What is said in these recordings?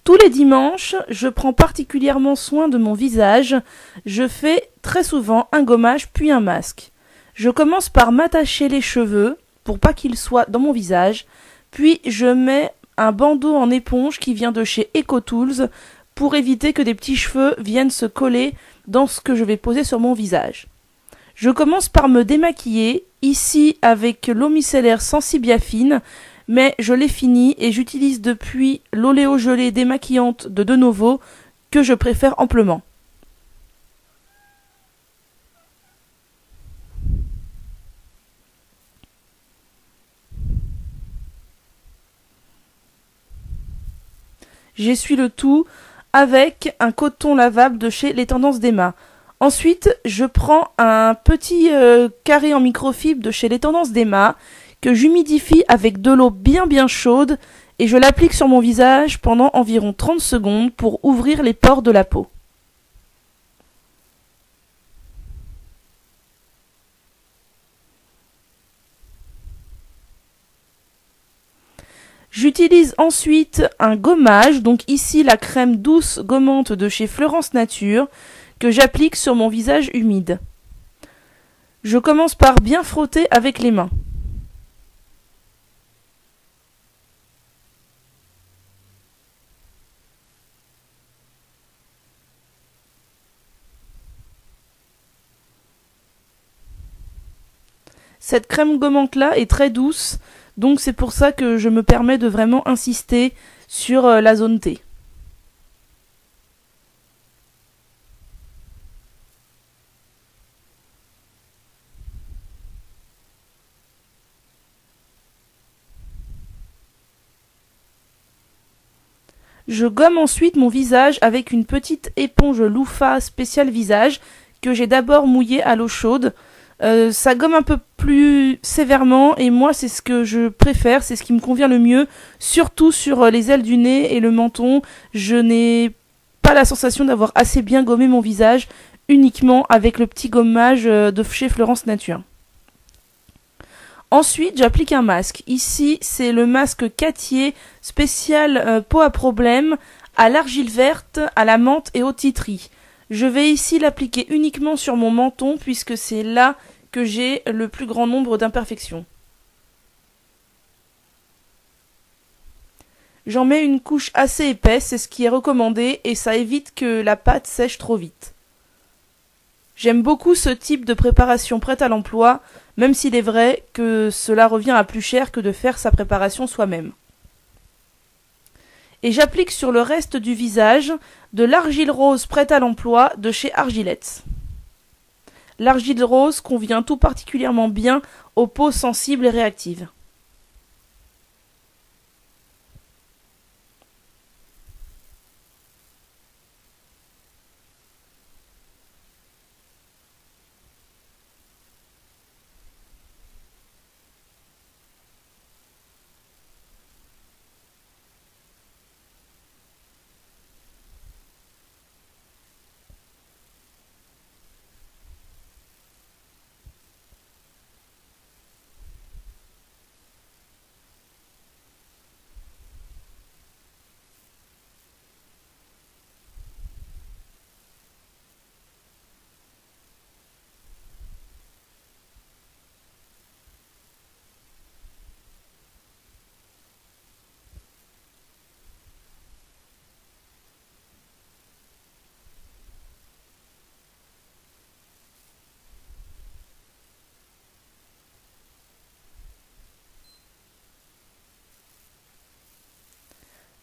Tous les dimanches, je prends particulièrement soin de mon visage. Je fais très souvent un gommage puis un masque. Je commence par m'attacher les cheveux pour pas qu'ils soient dans mon visage, puis je mets un bandeau en éponge qui vient de chez EcoTools pour éviter que des petits cheveux viennent se coller dans ce que je vais poser sur mon visage. Je commence par me démaquiller, ici avec l'eau micellaire Sensibiafine, mais je l'ai fini et j'utilise depuis l'oléo gelé démaquillante de Denovo que je préfère amplement. J'essuie le tout avec un coton lavable de chez Les Tendances d'Emma. Ensuite, je prends un petit carré en microfibre de chez Les Tendances d'Emma que j'humidifie avec de l'eau bien chaude et je l'applique sur mon visage pendant environ 30 secondes pour ouvrir les pores de la peau. J'utilise ensuite un gommage, donc ici la crème douce gommante de chez Fleurance Nature, que j'applique sur mon visage humide. Je commence par bien frotter avec les mains. Cette crème gommante là est très douce, donc c'est pour ça que je me permets de vraiment insister sur la zone T. Je gomme ensuite mon visage avec une petite éponge loofah spéciale visage que j'ai d'abord mouillée à l'eau chaude. Ça gomme un peu plus sévèrement et moi c'est ce que je préfère, c'est ce qui me convient le mieux, surtout sur les ailes du nez et le menton. Je n'ai pas la sensation d'avoir assez bien gommé mon visage uniquement avec le petit gommage de chez Fleurance Nature. Ensuite, j'applique un masque. Ici, c'est le masque Cattier spécial peau à problème à l'argile verte, à la menthe et au titri. Je vais ici l'appliquer uniquement sur mon menton puisque c'est là que j'ai le plus grand nombre d'imperfections. J'en mets une couche assez épaisse, c'est ce qui est recommandé et ça évite que la pâte sèche trop vite. J'aime beaucoup ce type de préparation prête à l'emploi, même s'il est vrai que cela revient à plus cher que de faire sa préparation soi-même. Et j'applique sur le reste du visage de l'argile rose prête à l'emploi de chez Argilettes. L'argile rose convient tout particulièrement bien aux peaux sensibles et réactives.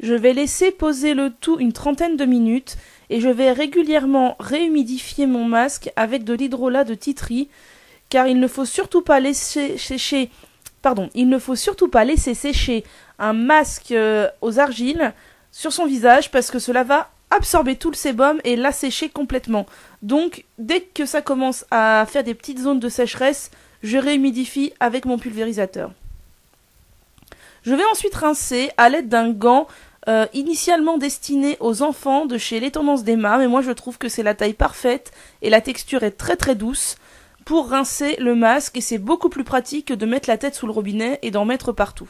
Je vais laisser poser le tout une trentaine de minutes et je vais régulièrement réhumidifier mon masque avec de l'hydrolat de titri car il ne faut surtout pas laisser sécher un masque aux argiles sur son visage parce que cela va absorber tout le sébum et l'assécher complètement. Donc dès que ça commence à faire des petites zones de sécheresse, je réhumidifie avec mon pulvérisateur. Je vais ensuite rincer à l'aide d'un gant initialement destiné aux enfants de chez Les Tendances d'Emma, mais moi je trouve que c'est la taille parfaite et la texture est très douce pour rincer le masque et c'est beaucoup plus pratique que de mettre la tête sous le robinet et d'en mettre partout.